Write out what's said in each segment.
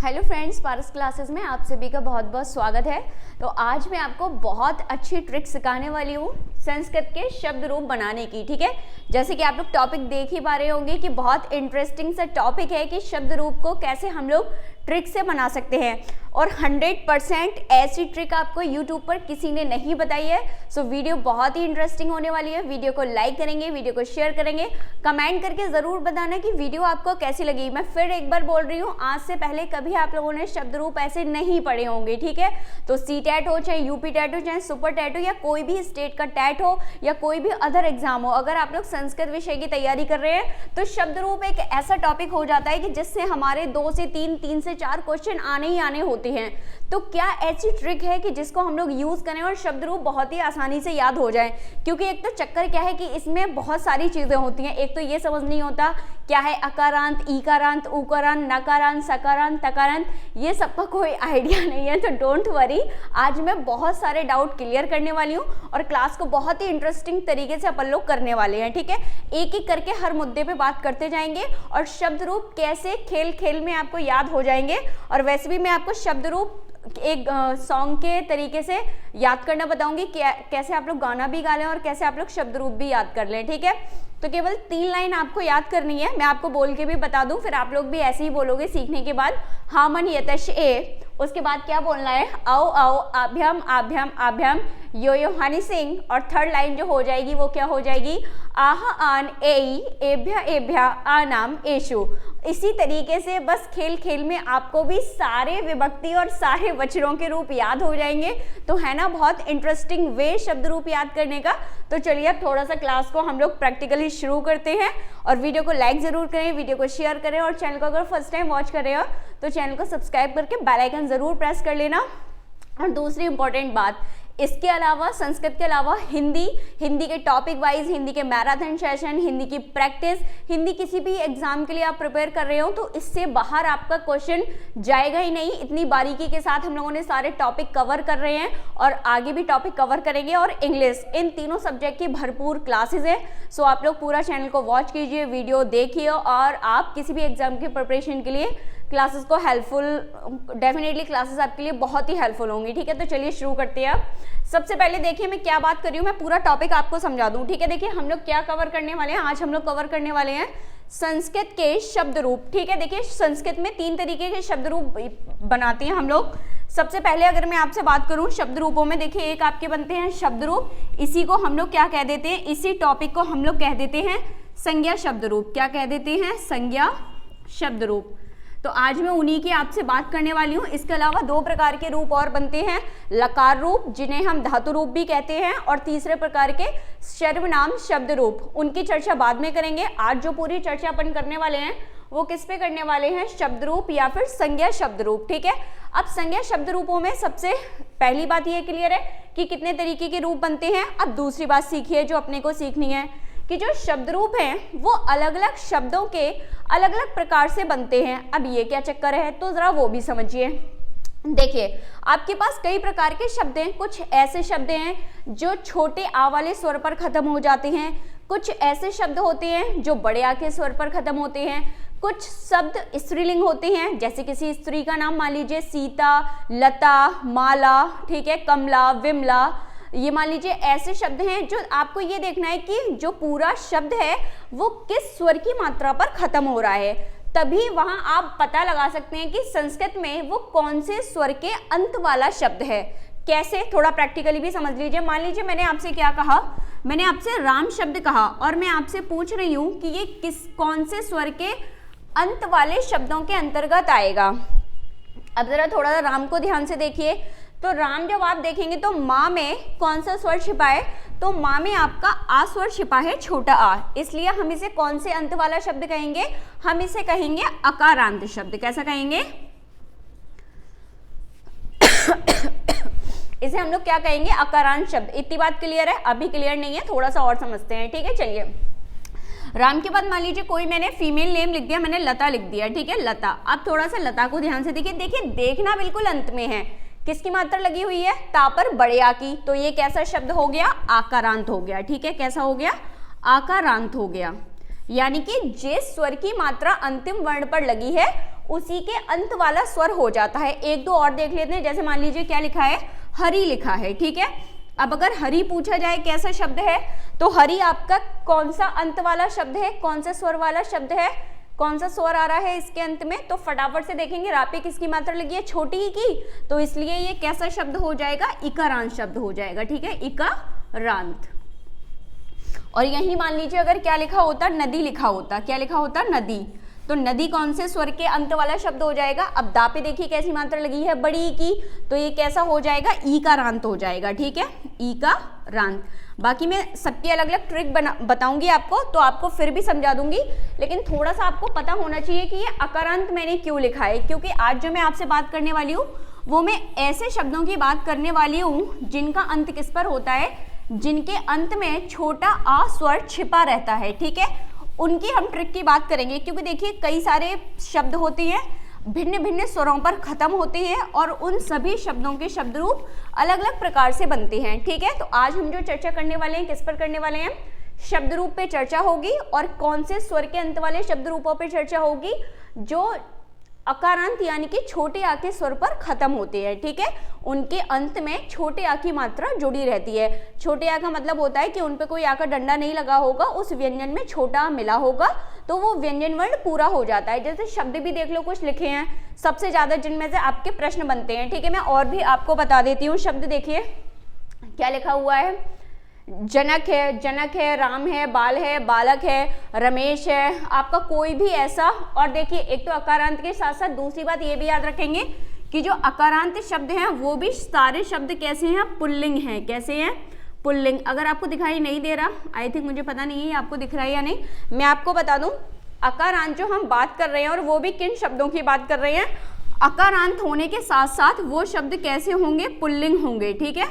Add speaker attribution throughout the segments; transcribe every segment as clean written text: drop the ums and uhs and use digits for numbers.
Speaker 1: Hello friends, पारस classes में आप सभी का बहुत बहुत स्वागत है। तो आज मैं आपको बहुत अच्छी ट्रिक सिखाने वाली हूँ संस्कृत के शब्द रूप बनाने की। ठीक है, जैसे कि आप लोग टॉपिक देख ही पा रहे होंगे कि बहुत इंटरेस्टिंग सा टॉपिक है कि शब्द रूप को कैसे हम लोग ट्रिक से बना सकते हैं और 100% ऐसी ट्रिक आपको YouTube पर किसी ने नहीं बताई है। सो वीडियो बहुत ही इंटरेस्टिंग होने वाली है। वीडियो को लाइक करेंगे, वीडियो को शेयर करेंगे, कमेंट करके ज़रूर बताना कि वीडियो आपको कैसी लगी। मैं फिर एक बार बोल रही हूँ, आज से पहले कभी आप लोगों ने शब्द रूप ऐसे नहीं पढ़े होंगे। ठीक है, तो CTET हो, चाहे UP TET हो, चाहे सुपर TET हो, या कोई भी स्टेट का TET हो, या कोई भी अदर एग्जाम हो, अगर आप लोग संस्कृत विषय की तैयारी कर रहे हैं तो शब्द रूप एक ऐसा टॉपिक हो जाता है कि जिससे हमारे 2 से 3, 3 से 4 क्वेश्चन आने ही आने होते हैं। तो क्या ऐसी ट्रिक है कि जिसको हम लोग यूज करें और शब्द रूप बहुत ही आसानी से याद हो जाए? क्योंकि एक तो चक्कर क्या है कि इसमें बहुत सारी चीजें होती हैं। एक तो ये समझ नहीं होता क्या है अकारांत, ईकारांत, उकारांत, नकारांत, सकारांत, तकारांत, ये सबका कोई आइडिया नहीं है। तो डोंट वरी, आज मैं बहुत सारे डाउट क्लियर करने वाली हूँ और क्लास को बहुत ही इंटरेस्टिंग तरीके से अपन लोग करने वाले हैं। ठीक है, एक एक करके हर मुद्दे पे बात करते जाएंगे और शब्द रूप कैसे खेल खेल में आपको याद हो जाएंगे। और वैसे भी मैं आपको शब्द रूप एक सॉन्ग के तरीके से याद करना बताऊंगी, कैसे आप लोग गाना भी गा लें और कैसे आप लोग शब्द रूप भी याद कर लें। ठीक है, तो केवल 3 लाइन आपको याद करनी है। मैं आपको बोल के भी बता दूं, फिर आप लोग भी ऐसे ही बोलोगे सीखने के बाद। हा मन यतश ए, उसके बाद क्या बोलना है? आओ आओ, आभ्याम आभ्याम आभ्याम, यो यो हनी सिंह। और थर्ड लाइन जो हो जाएगी वो क्या हो जाएगी? आह आन एई, एभ्या एभ्या, आनाम एशु। इसी तरीके से बस खेल खेल में आपको भी सारे विभक्ति और सारे वचनों के रूप याद हो जाएंगे। तो है ना बहुत इंटरेस्टिंग वे शब्द रूप याद करने का। तो चलिए अब थोड़ा सा क्लास को हम लोग प्रैक्टिकली शुरू करते हैं। और वीडियो को लाइक जरूर करें, वीडियो को शेयर करें, और चैनल को अगर फर्स्ट टाइम वॉच कर रहे हो तो चैनल को सब्सक्राइब करके बेल आइकन जरूर प्रेस कर लेना। और दूसरी इंपॉर्टेंट बात, इसके अलावा संस्कृत के अलावा हिंदी के टॉपिक वाइज, हिंदी के मैराथन सेशन, हिंदी की प्रैक्टिस, हिंदी किसी भी एग्जाम के लिए आप प्रिपेयर कर रहे हो तो इससे बाहर आपका क्वेश्चन जाएगा ही नहीं। इतनी बारीकी के साथ हम लोगों ने सारे टॉपिक कवर कर रहे हैं और आगे भी टॉपिक कवर करेंगे। और इंग्लिश, इन तीनों सब्जेक्ट की भरपूर क्लासेस है। सो आप लोग पूरा चैनल को वॉच कीजिए, वीडियो देखिए, और आप किसी भी एग्जाम की प्रिपरेशन के लिए क्लासेस को हेल्पफुल, डेफिनेटली क्लासेस आपके लिए बहुत ही हेल्पफुल होंगी। ठीक है, तो चलिए शुरू करते हैं। सबसे पहले देखिए मैं क्या बात कर रही हूँ, मैं पूरा टॉपिक आपको समझा दूँ। ठीक है, देखिए हम लोग क्या कवर करने वाले हैं। आज हम लोग कवर करने वाले हैं संस्कृत के शब्द रूप। ठीक है, देखिए संस्कृत में 3 तरीके के शब्द रूप बनाते हैं हम लोग। सबसे पहले अगर मैं आपसे बात करूं शब्द रूपों में, देखिए एक आपके बनते हैं शब्द रूप। इसी को हम लोग क्या कह देते हैं? इसी टॉपिक को हम लोग कह देते हैं संज्ञा शब्द रूप। क्या कह देते हैं? संज्ञा शब्द रूप। तो आज मैं उन्हीं की आपसे बात करने वाली हूँ। इसके अलावा 2 प्रकार के रूप और बनते हैं, लकार रूप जिन्हें हम धातु रूप भी कहते हैं, और तीसरे प्रकार के सर्वनाम शब्द रूप। उनकी चर्चा बाद में करेंगे। आज जो पूरी चर्चा अपन करने वाले हैं वो किस पे करने वाले हैं? शब्द रूप या फिर संज्ञा शब्द रूप। ठीक है, अब संज्ञा शब्द रूपों में सबसे पहली बात ये क्लियर है कि कितने तरीके के रूप बनते हैं। अब दूसरी बात सीखिए जो अपने को सीखनी है कि जो शब्द रूप हैं वो अलग अलग शब्दों के अलग अलग प्रकार से बनते हैं। अब ये क्या चक्कर है तो जरा वो भी समझिए। देखिए आपके पास कई प्रकार के शब्द हैं। कुछ ऐसे शब्द हैं जो छोटे आ वाले स्वर पर खत्म हो जाते हैं, कुछ ऐसे शब्द होते हैं जो बड़े आ के स्वर पर खत्म होते हैं, कुछ शब्द स्त्रीलिंग होते हैं, जैसे किसी स्त्री का नाम मान लीजिए सीता, लता, माला, ठीक है, कमला, विमला, ये मान लीजिए ऐसे शब्द हैं जो आपको ये देखना है कि जो पूरा शब्द है वो किस स्वर की मात्रा पर खत्म हो रहा है। तभी वहां आप पता लगा सकते हैं कि संस्कृत में वो कौन से स्वर के अंत वाला शब्द है। कैसे? थोड़ा प्रैक्टिकली भी समझ लीजिए। मान लीजिए मैंने आपसे क्या कहा, मैंने आपसे राम शब्द कहा और मैं आपसे पूछ रही हूँ कि ये कौन से स्वर के अंत वाले शब्दों के अंतर्गत आएगा। अब जरा थोड़ा राम को ध्यान से देखिए। तो राम जब आप देखेंगे तो माँ में कौन सा स्वर छिपा है? तो माँ में आपका आ स्वर छिपा है, छोटा आ। इसलिए हम इसे कौन से अंत वाला शब्द कहेंगे? हम इसे कहेंगे अकारांत शब्द। कैसा कहेंगे? इसे हम लोग क्या कहेंगे? अकारांत शब्द। इतनी बात क्लियर है? अभी क्लियर नहीं है, थोड़ा सा और समझते हैं। ठीक है, चलिए राम के बाद मान लीजिए कोई मैंने फीमेल नेम लिख दिया, मैंने लता लिख दिया। ठीक है, लता। अब थोड़ा सा लता को ध्यान से देखिए। देखिए देखना बिल्कुल अंत में है, किसकी मात्रा लगी हुई है? ता पर बड़े आ की। तो ये कैसा शब्द हो गया? आकारांत हो गया। ठीक है, कैसा हो गया? आकारांत हो गया। यानी कि जिस स्वर की मात्रा अंतिम वर्ण पर लगी है उसी के अंत वाला स्वर हो जाता है। एक दो और देख लेते हैं, जैसे मान लीजिए क्या लिखा है, हरि लिखा है, ठीक है। अब अगर हरि पूछा जाए कैसा शब्द है, तो हरि आपका कौन सा अंत वाला शब्द है, कौन सा स्वर वाला शब्द है, कौन सा स्वर आ रहा है इसके अंत में, तो फटाफट से देखेंगे रा पे किसकी मात्रा लगी है, छोटी ई की, तो इसलिए ये कैसा शब्द हो जाएगा, इकारांत शब्द हो जाएगा, ठीक है, इकारांत। और यही मान लीजिए अगर क्या लिखा होता, नदी लिखा होता, क्या लिखा होता, नदी, तो नदी कौन से स्वर के अंत वाला शब्द हो जाएगा। अब दा पे देखिए कैसी मात्रा लगी है, बड़ी ई की, तो ये कैसा हो जाएगा, ईकारांत हो जाएगा, ठीक है, ईकारांत। बाकी मैं सबकी अलग अलग ट्रिक बताऊंगी आपको, तो आपको फिर भी समझा दूंगी, लेकिन थोड़ा सा आपको पता होना चाहिए कि ये अकारांत मैंने क्यों लिखा है, क्योंकि आज जो मैं आपसे बात करने वाली हूँ वो मैं ऐसे शब्दों की बात करने वाली हूँ जिनका अंत किस पर होता है, जिनके अंत में छोटा आ स्वर छिपा रहता है, ठीक है, उनकी हम ट्रिक की बात करेंगे। क्योंकि देखिए कई सारे शब्द होते हैं, भिन्न भिन्न स्वरों पर खत्म होते हैं और उन सभी शब्दों के शब्द रूप अलग अलग प्रकार से बनते हैं, ठीक है। तो आज हम जो चर्चा करने वाले हैं किस पर करने वाले हैं, शब्द रूप पे चर्चा होगी, और कौन से स्वर के अंत वाले शब्द रूपों पे चर्चा होगी जो अकारांत यानी कि छोटे आ के स्वर पर खत्म होते हैं, ठीक है, उनके अंत में छोटे आ की मात्रा जुड़ी रहती है। छोटे आ का मतलब होता है कि उन पे कोई आ का डंडा नहीं लगा होगा, उस व्यंजन में छोटा आ मिला होगा, तो वो व्यंजन वर्ण पूरा हो जाता है। जैसे शब्द भी देख लो कुछ लिखे हैं, सबसे ज्यादा जिनमें से आपके प्रश्न बनते हैं, ठीक है, मैं और भी आपको बता देती हूँ। शब्द देखिए क्या लिखा हुआ है, जनक है, राम है, बाल है, बालक है, रमेश है, आपका कोई भी ऐसा। और देखिए एक तो अकारांत के साथ साथ दूसरी बात ये भी याद रखेंगे कि जो अकारांत शब्द हैं वो भी सारे शब्द कैसे हैं, पुल्लिंग हैं, कैसे हैं, पुल्लिंग। अगर आपको दिखाई नहीं दे रहा, आई थिंक, मुझे पता नहीं है आपको दिख रहा है या नहीं, मैं आपको बता दूं अकारांत जो हम बात कर रहे हैं और वो भी किन शब्दों की बात कर रहे हैं, अकारांत होने के साथ साथ वो शब्द कैसे होंगे, पुल्लिंग होंगे, ठीक है,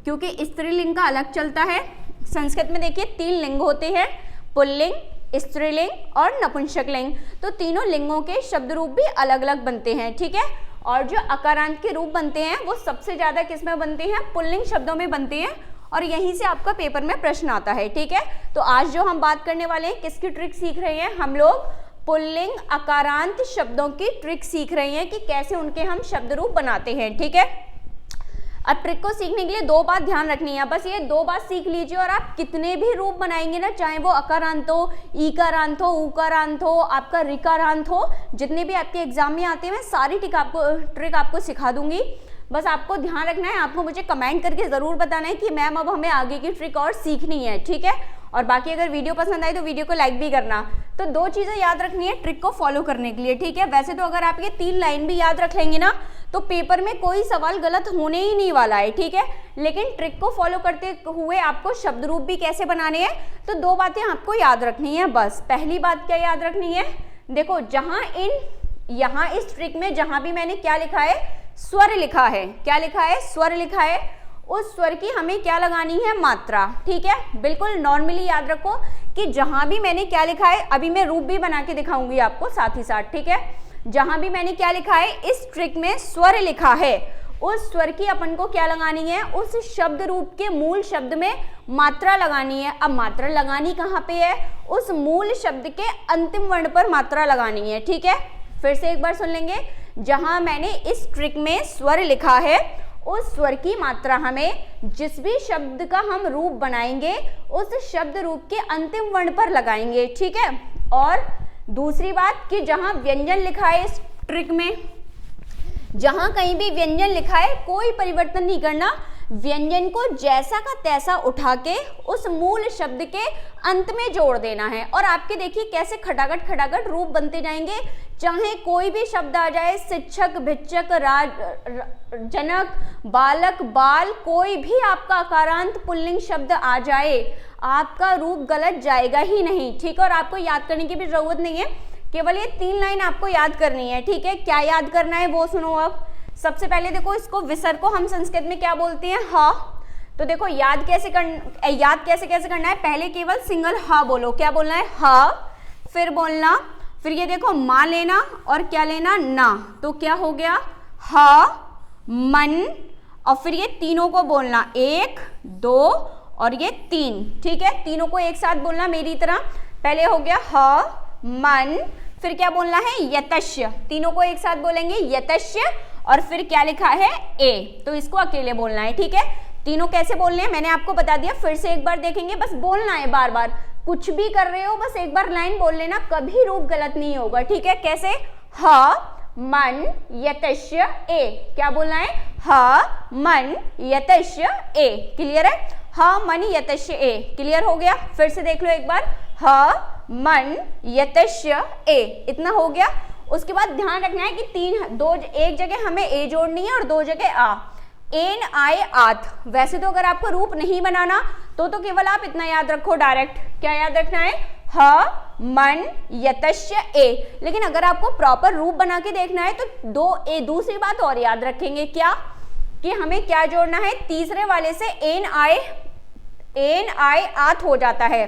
Speaker 1: क्योंकि स्त्रीलिंग का अलग चलता है। संस्कृत में देखिए 3 लिंग होते हैं, पुल्लिंग, स्त्रीलिंग और नपुंसकलिंग, तो तीनों लिंगों के शब्द रूप भी अलग अलग बनते हैं, ठीक है। और जो अकारांत के रूप बनते हैं वो सबसे ज्यादा किस में बनते हैं, पुल्लिंग शब्दों में बनते हैं, और यहीं से आपका पेपर में प्रश्न आता है, ठीक है। तो आज जो हम बात करने वाले हैं किसकी ट्रिक सीख रहे हैं, हम लोग पुल्लिंग अकारांत शब्दों की ट्रिक सीख रहे हैं कि कैसे उनके हम शब्द रूप बनाते हैं, ठीक है। अब ट्रिक को सीखने के लिए 2 बात ध्यान रखनी है, बस ये 2 बात सीख लीजिए और आप कितने भी रूप बनाएंगे ना, चाहे वो अकारांत हो, ईकारांत हो, उकारांत हो, आपका ऋकारांत हो, जितने भी आपके एग्जाम में आते हैं मैं सारी ट्रिक आपको सिखा दूंगी। बस आपको ध्यान रखना है, आपको मुझे कमेंट करके जरूर बताना है कि मैम अब हमें आगे की ट्रिक और सीखनी है, ठीक है। और बाकी अगर वीडियो पसंद आई तो वीडियो को लाइक भी करना। तो 2 चीजें याद रखनी है ट्रिक को फॉलो करने के लिए, ठीक है। वैसे तो अगर आप ये 3 लाइन भी याद रख लेंगे ना तो पेपर में कोई सवाल गलत होने ही नहीं वाला है, ठीक है। लेकिन ट्रिक को फॉलो करते हुए आपको शब्द रूप भी कैसे बनाने हैं, तो 2 बातें आपको याद रखनी है बस। पहली बात क्या याद रखनी है, देखो यहाँ इस ट्रिक में जहां भी मैंने क्या लिखा है, स्वर लिखा है, क्या लिखा है, स्वर लिखा है, उस स्वर की हमें क्या लगानी है, मात्रा, ठीक है। बिल्कुल नॉर्मली याद रखो कि जहां भी मैंने क्या लिखा है, अभी मैं रूप भी बना के दिखाऊंगी आपको साथ ही साथ, ठीक है। जहां भी मैंने क्या लिखा है, इस ट्रिक में स्वर लिखा है, उस स्वर की अपन को क्या लगानी है, उस शब्द रूप के मूल शब्द में मात्रा लगानी है। अब मात्रा लगानी कहाँ पे है, उस मूल शब्द के अंतिम वर्ण पर मात्रा लगानी है, ठीक है। फिर से एक बार सुन लेंगे, जहां मैंने इस ट्रिक में स्वर लिखा है उस स्वर की मात्रा हमें जिस भी शब्द का हम रूप बनाएंगे उस शब्द रूप के अंतिम वर्ण पर लगाएंगे, ठीक है। और दूसरी बात कि जहां व्यंजन लिखा है इस ट्रिक में, जहां कहीं भी व्यंजन लिखा है कोई परिवर्तन नहीं करना, व्यंजन को जैसा का तैसा उठा के उस मूल शब्द के अंत में जोड़ देना है। और आपके देखिए कैसे खटाखट रूप बनते जाएंगे, चाहे कोई भी शब्द आ जाए, शिक्षक, भिक्षक, जनक, बालक, बाल, कोई भी आपका अकारांत पुल्लिंग शब्द आ जाए आपका रूप गलत जाएगा ही नहीं, ठीक है। और आपको याद करने की भी जरूरत नहीं है, केवल ये 3 लाइन आपको याद करनी है, ठीक है। क्या याद करना है वो सुनो। अब सबसे पहले देखो, इसको विसर्ग को हम संस्कृत में क्या बोलते हैं, हा। तो देखो याद कैसे करना है, पहले केवल सिंगल हा बोलो, क्या बोलना है, हा, फिर बोलना, फिर ये देखो माँ लेना और क्या लेना, ना, तो क्या हो गया, हा, मन, और फिर ये तीनों को बोलना, 1, 2 और ये 3, ठीक है। तीनों को एक साथ बोलना मेरी तरह, पहले हो गया ह मन, फिर क्या बोलना है यतश्य, तीनों को एक साथ बोलेंगे यतश्य, और फिर क्या लिखा है ए, तो इसको अकेले बोलना है, ठीक है। तीनों कैसे बोलने हैं मैंने आपको बता दिया, फिर से एक बार देखेंगे, बस बोलना है बार बार, कुछ भी कर रहे हो बस एक बार लाइन बोल लेना, कभी रूप गलत नहीं होगा, ठीक है। कैसे, ह मन यतश्य ए, क्या बोलना है ह मन यतश्य ए, क्लियर है, ह मन यतश्य ए, क्लियर हो गया। फिर से देख लो एक बार, ह मन यतश्य ए, इतना हो गया। उसके बाद ध्यान रखना है कि एक जगह हमें ए जोड़नी है और दो जगह आ, एन आए आत। वैसे तो अगर आपको रूप नहीं बनाना तो केवल आप इतना याद रखो डायरेक्ट, क्या याद रखना है ह मन यतश्य ए, लेकिन अगर आपको प्रॉपर रूप बना के देखना है तो दूसरी बात और याद रखेंगे, क्या कि हमें क्या जोड़ना है, तीसरे वाले से एन आए आत हो जाता है,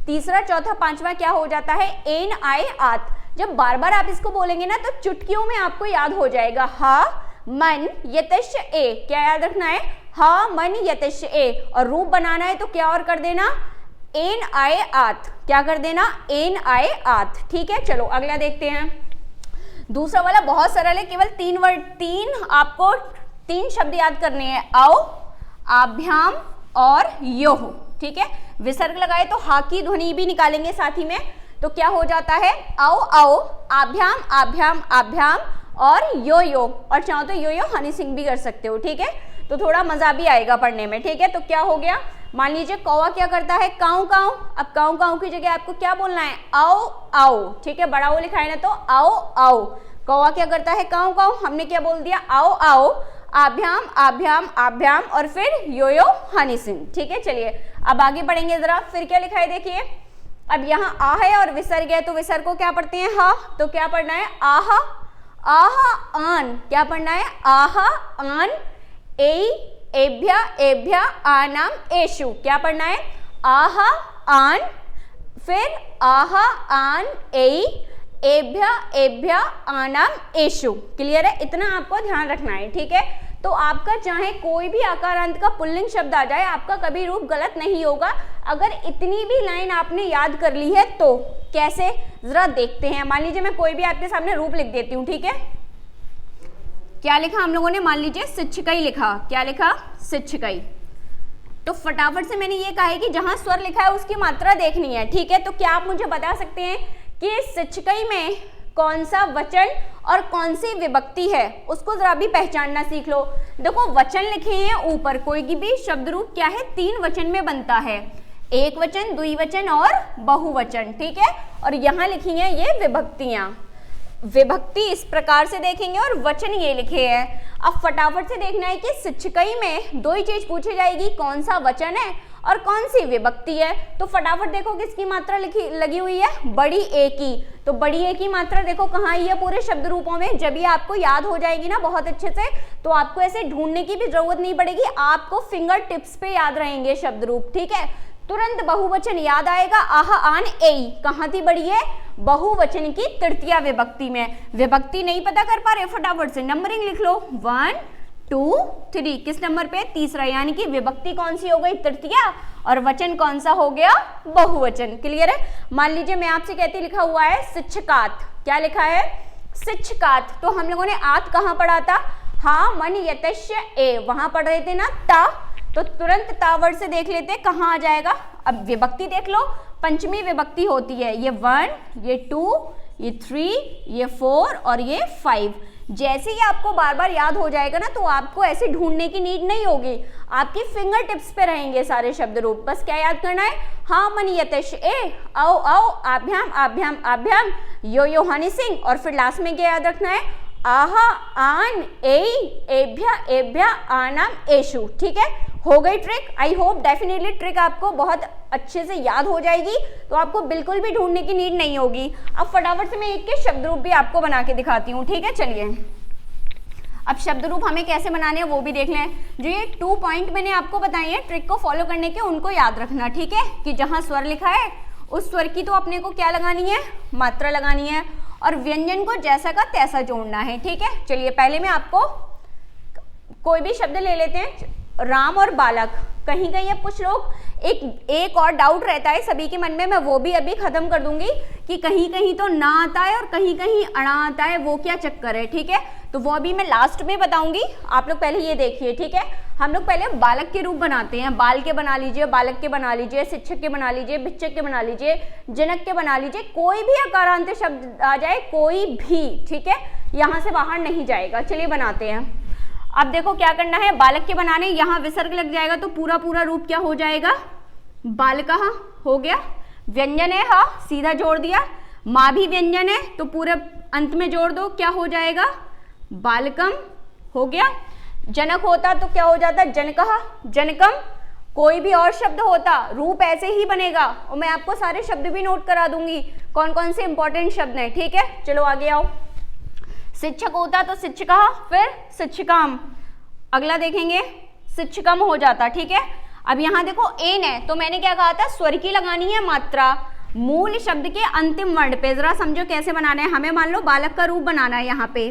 Speaker 1: तीसरा चौथा पांचवा क्या हो जाता है एन आए आत। जब बार बार आप इसको बोलेंगे ना तो चुटकियों में आपको याद हो जाएगा, ह मन यतश्य ए, क्या याद रखना है ह मन यतश्य ए, और रूप बनाना है तो क्या और कर देना एन आए आत, क्या कर देना एन आए आत, ठीक है। चलो अगला देखते हैं, दूसरा वाला बहुत सरल है, केवल आपको तीन शब्द याद करने हैं, आओ, आभ्याम और योह, ठीक है। विसर्ग लगाए तो हा की ध्वनि भी निकालेंगे साथ ही में, तो क्या हो जाता है आओ आओ, आभ्याम आभ्याम आभ्याम और यो यो, और चाहो तो यो यो हनी सिंह भी कर सकते हो, ठीक है, तो थोड़ा मजा भी आएगा पढ़ने में, ठीक है। तो क्या हो गया, मान लीजिए कौवा क्या करता है काऊ काऊ, अब काऊ काऊ की जगह आपको क्या बोलना है आओ आओ, ठीक है, बड़ा ओ लिखा है ना तो आओ आओ, कौवा क्या करता है काऊ काऊ, हमने क्या बोल दिया आओ आओ, आभ्याम आभ्याम आभ्याम और फिर यो यो हनी सिंह, ठीक है। चलिए अब आगे बढ़ेंगे जरा, फिर क्या लिखा है देखिए, अब यहाँ आ है और विसर्ग है, तो विसर्ग को क्या पढ़ते हैं हा, तो क्या पढ़ना है आहा आहा आन, क्या पढ़ना है आहा आन, एभ्या एभ्या आनाम एशु, क्या पढ़ना है आहा आन, फिर आहा आन एभ्या एभ्या आनाम एशु, क्लियर है, इतना आपको ध्यान रखना है, ठीक है। तो आपका चाहे कोई भी आकारांत का पुल्लिंग शब्द आ जाए, आपका कभी रूप गलत नहीं होगा अगर इतनी भी लाइन आपने याद कर ली है तो। कैसे, जरा देखते हैं, मान लीजिए मैं कोई भी आपके सामने रूप लिख देती हूँ, ठीक है। क्या लिखा हम लोगों ने, मान लीजिए शिक्षिकई लिखा, क्या लिखा शिक्षिकई, तो फटाफट से मैंने ये कहा है कि जहां स्वर लिखा है उसकी मात्रा देखनी है, ठीक है। तो क्या आप मुझे बता सकते हैं कि शिक्षिकई में कौन सा वचन और कौन सी विभक्ति है, उसको जरा भी पहचानना सीख लो। देखो वचन लिखे हैं ऊपर, कोई भी शब्द रूप क्या है तीन वचन में बनता है, एक वचन, द्विवचन और बहुवचन, ठीक है। और यहाँ लिखी है ये विभक्तियां, विभक्ति इस प्रकार से देखेंगे और वचन ये लिखे हैं। अब फटाफट से देखना है कि शिक्षिकई में दो ही चीज पूछी जाएगी, कौन सा वचन है और कौन सी विभक्ति है। तो फटाफट देखो किसकी मात्रा लगी हुई है, बड़ी ए की, तो बड़ी ए की मात्रा देखो कहाँ आई है पूरे शब्द रूपों में। जब ये आपको याद हो जाएगी ना बहुत अच्छे से, तो आपको ऐसे ढूंढने की भी जरूरत नहीं पड़ेगी, आपको फिंगर टिप्स पे याद रहेंगे शब्द रूप, ठीक है। तुरंत बहुवचन याद आएगा, आह आन ए, कहाँ थी बड़ी है, बहुवचन की तृतीया विभक्ति में। विभक्ति नहीं पता कर पा रहे, फटाफट से नंबरिंग लिख लो, 1 2 3, किस नंबर पे, तीसरा, यानी कि विभक्ति कौन सी हो गई तृतीया, और वचन कौन सा हो गया बहुवचन, क्लियर है। मान लीजिए मैं आपसे कहती लिखा हुआ है शिक्षकात, क्या लिखा है शिक्षकात, तो हम लोगों ने आत कहाँ पढ़ा था, हाँ मन यतश्य ए, वहां पढ़ रहे थे ना ता, तो तुरंत तावर्ड से देख लेते कहाँ आ जाएगा। अब विभक्ति देख लो, पंचमी विभक्ति होती है, ये 1, ये 2, ये 3, ये 4 और ये 5। जैसे ही आपको बार बार याद हो जाएगा ना, तो आपको ऐसे ढूंढने की नीड नहीं होगी, आपकी फिंगर टिप्स पे रहेंगे सारे शब्द रूप। बस क्या याद करना है, हाँ मन यतश ए, आओ आओ, आभ्याम आभ्याम आभ्याम, यो यो हनी सिंह, और फिर लास्ट में क्या याद रखना है, आहा आन ए, एभ्या एभ्या आनाम एशु, ठीक है। हो गई trick, I hope definitely trick आपको बहुत अच्छे से याद हो जाएगी, तो आपको बिल्कुल भी ढूंढने की नीड नहीं होगी। अब फटाफट से मैं एक के शब्द रूप भी आपको बना के दिखाती हूँ, ठीक है। चलिए अब शब्द रूप हमें कैसे बनाने हैं वो भी देख लें। जो ये 2 पॉइंट मैंने आपको बताए हैं ट्रिक को फॉलो करने के, उनको याद रखना, ठीक है, कि जहाँ स्वर लिखा है उस स्वर की तो अपने को क्या लगानी है, मात्रा लगानी है, और व्यंजन को जैसा का तैसा जोड़ना है, ठीक है। चलिए पहले मैं आपको कोई भी शब्द ले लेते हैं, राम और बालक, कहीं कहीं अब कुछ लोग एक और डाउट रहता है सभी के मन में, मैं वो भी अभी खत्म कर दूंगी कि कहीं कहीं तो ना आता है और कहीं कहीं अणा आता है, वो क्या चक्कर है, ठीक है। तो वो अभी मैं लास्ट में बताऊंगी, आप लोग पहले ये देखिए, ठीक है। हम लोग पहले बालक के रूप बनाते हैं, बाल के बना लीजिए, बालक के बना लीजिए, शिक्षक के बना लीजिए, भिक्षक के बना लीजिए, जनक के बना लीजिए, कोई भी अकारांत शब्द आ जाए, कोई भी, ठीक है, यहाँ से बाहर नहीं जाएगा। चलिए बनाते हैं। अब देखो क्या करना है, बालक के बनाने, यहाँ विसर्ग लग जाएगा तो पूरा पूरा रूप क्या हो जाएगा, बालकः हो गया। व्यंजन है हा, सीधा जोड़ दिया, माँ भी व्यंजन है तो पूरे अंत में जोड़ दो, क्या हो जाएगा, बालकम हो गया। जनक होता तो क्या हो जाता, जनकः, जनकम। कोई भी और शब्द होता रूप ऐसे ही बनेगा, और मैं आपको सारे शब्द भी नोट करा दूंगी कौन कौन से इंपॉर्टेंट शब्द हैं, ठीक है। चलो आगे आओ। शिक्षक होता तो शिक्षिका, फिर शिक्षिकाम, अगला देखेंगे शिक्षकम हो जाता, ठीक है। अब यहाँ देखो एन है तो मैंने क्या कहा था, स्वर की लगानी है मात्रा मूल शब्द के अंतिम वर्ण पे। जरा समझो कैसे बनाना है, हमें मान लो बालक का रूप बनाना है यहाँ पे।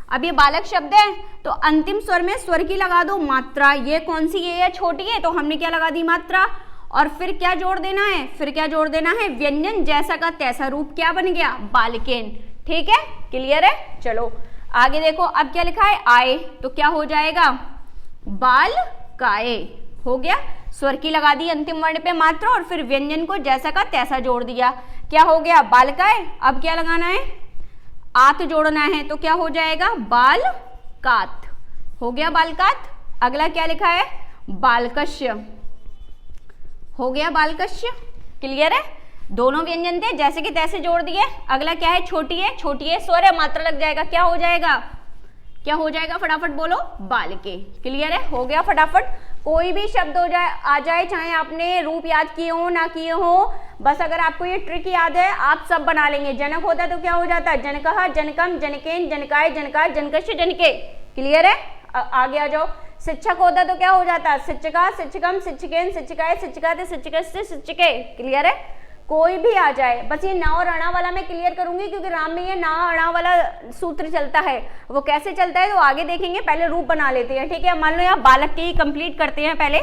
Speaker 1: अब ये बालक शब्द है तो अंतिम स्वर में स्वर की लगा दो मात्रा, ये कौन सी, ये छोटी है तो हमने क्या लगा दी, मात्रा। और फिर क्या जोड़ देना है, फिर क्या जोड़ देना है, व्यंजन जैसा का तैसा रूप क्या बन गया, बालकेन, ठीक है, क्लियर है। चलो आगे देखो, अब क्या लिखा है, आए तो क्या हो जाएगा, बाल काए हो गया। स्वर की लगा दी अंतिम वर्ण पे मात्रा और फिर व्यंजन को जैसा का तैसा जोड़ दिया, क्या हो गया, बालकाय। अब क्या लगाना है, आत जोड़ना है तो क्या हो जाएगा, बाल कात हो गया, बालकात। अगला क्या लिखा है, बालकश्य हो गया, बालकश्य, क्लियर है। दोनों व्यंजन थे जैसे कि तैसे जोड़ दिए। अगला क्या है, छोटी है, छोटी है, स्वर है, मात्रा लग जाएगा, क्या हो जाएगा, क्या हो जाएगा, फटाफट बोलो, बालके, क्लियर है, हो गया फटाफट। कोई भी शब्द हो जाए आ जाए, चाहे आपने रूप याद किए हो ना किए हो, बस अगर आपको ये ट्रिक याद है आप सब बना लेंगे। जनक होता है तो क्या हो जाता है, जनकः, जनकम, जनकेन, जनकाय, जनकाय, जनकस्य, जनके, क्लियर है। आगे आ जाओ। शिक्षक होता तो क्या हो जाता, शिक्षिका, शिक्षकम, शिक्षिकेन, शिक्षिकाय, शिक्षिकाते, शिक्षकस्य, शिक्षिके, क्लियर है। कोई भी आ जाए, बस ये ना और अणा वाला मैं क्लियर करूंगी क्योंकि राम में ये ना अणा वाला सूत्र चलता है, वो कैसे चलता है तो आगे देखेंगे, पहले रूप बना लेते हैं, ठीक है। मान लो यहाँ बालक के ही कंप्लीट करते हैं पहले।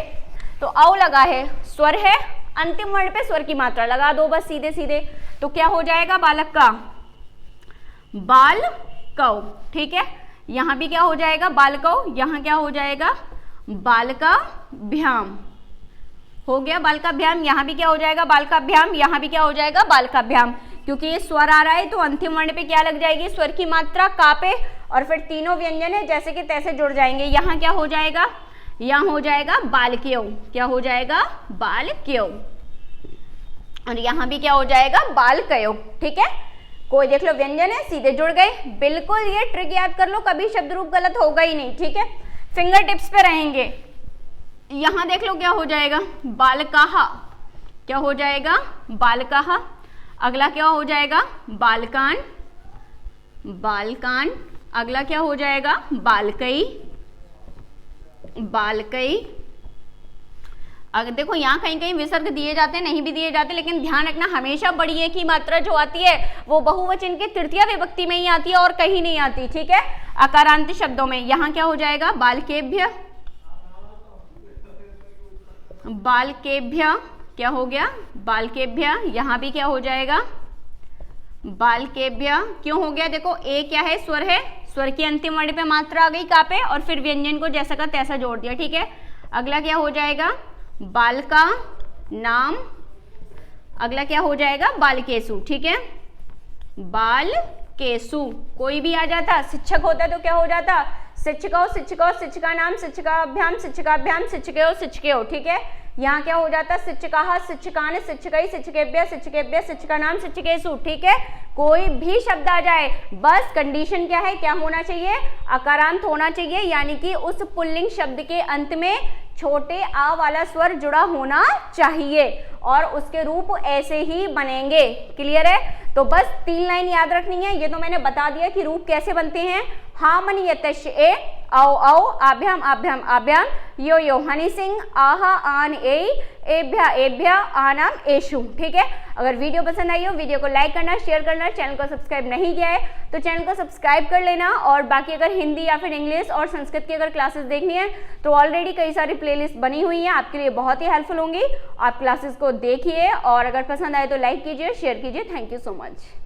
Speaker 1: तो औ लगा है, स्वर है, अंतिम वर्ण पे स्वर की मात्रा लगा दो बस सीधे सीधे, तो क्या हो जाएगा, बालक का, बाल कौ, ठीक है। यहाँ भी क्या हो जाएगा, बालकौ, यहाँ क्या हो जाएगा, बालकाभ्याम हो गया, बालकाभ्याम। यहाँ भी क्या हो जाएगा, बालकाभ्याम, यहाँ भी क्या हो जाएगा, बालकाभ्याम। क्योंकि ये स्वर आ रहा है तो अंतिम वर्ण पे क्या लग जाएगी, स्वर की मात्रा का पे, और फिर तीनों व्यंजन है जैसे कि तैसे जुड़ जाएंगे। यहाँ क्या हो जाएगा, यहाँ हो जाएगा बालक्यो, क्या हो जाएगा, बालक्यो, और यहाँ भी क्या हो जाएगा, बालकयो, ठीक है। कोई देख लो व्यंजन है सीधे जुड़ गए, बिल्कुल ये ट्रिक याद कर लो, कभी शब्द रूप गलत होगा ही नहीं, ठीक है। फिंगर टिप्स पे रहेंगे। यहाँ देख लो क्या हो जाएगा, बालकाः, क्या हो जाएगा, बालकाः। अगला क्या हो जाएगा, बालकान, बालकान। अगला क्या हो जाएगा, बालकई, बालकई। अगर देखो यहाँ कहीं कहीं विसर्ग दिए जाते हैं, नहीं भी दिए जाते, लेकिन ध्यान रखना हमेशा बड़ी एक ही मात्रा जो आती है वो बहुवचन के तृतीय विभक्ति में ही आती है और कहीं नहीं आती, ठीक है, अकारांत शब्दों में। यहाँ क्या हो जाएगा, बालकेभ्य, बालकेभ्य, क्या हो गया, बालकेभ्य। यहाँ भी क्या हो जाएगा, बालकेभ्य। क्यों हो गया, देखो ए क्या है, स्वर है, स्वर की अंतिम वर्ण पे मात्रा आ गई का पे, और फिर व्यंजन को जैसा का तैसा जोड़ दिया, ठीक है। अगला क्या हो जाएगा, बालका नाम। अगला क्या हो जाएगा, बालकेसु, ठीक है, बालकेसु। कोई भी आ जाता, शिक्षक होता तो क्या हो जाता, शिक्षको, शिक्षको, शिक्षिका नाम, शिक्षिकाभ्याम, शिक्षिकाभ्याम, शिक्षिको, शिक्षिको, ठीक है। यहाँ क्या हो जाता, शिक्षिकाः, शिक्षिकान, शिक्षिकै, शिक्षिकेभ्य, शिक्षिकेभ्य, शिक्षिका नाम, शिक्षिकेषु, ठीक है। कोई भी शब्द आ जाए, बस कंडीशन क्या है, क्या होना चाहिए, अकारांत होना चाहिए, यानी कि उस पुल्लिंग शब्द के अंत में छोटे आ वाला स्वर जुड़ा होना चाहिए और उसके रूप ऐसे ही बनेंगे, क्लियर है। तो बस 3 लाइन याद रखनी है, ये तो मैंने बता दिया कि रूप कैसे बनते हैं, हामनि यतश ए औ औ आभ्याम आभ्याम आभ्याम यो यो हनी सिंह आहा आन ए एभ्या एभ्या आनाम एशु। ठीक है, अगर वीडियो पसंद आई हो वीडियो को लाइक करना, शेयर करना, चैनल को सब्सक्राइब नहीं किया है तो चैनल को सब्सक्राइब कर लेना। और बाकी अगर हिंदी या फिर इंग्लिश और संस्कृत की अगर क्लासेस देखनी है तो ऑलरेडी कई सारी प्लेलिस्ट बनी हुई हैं, आपके लिए बहुत ही हेल्पफुल होंगी। आप क्लासेस को देखिए और अगर पसंद आए तो लाइक कीजिए, शेयर कीजिए। Thank you so much.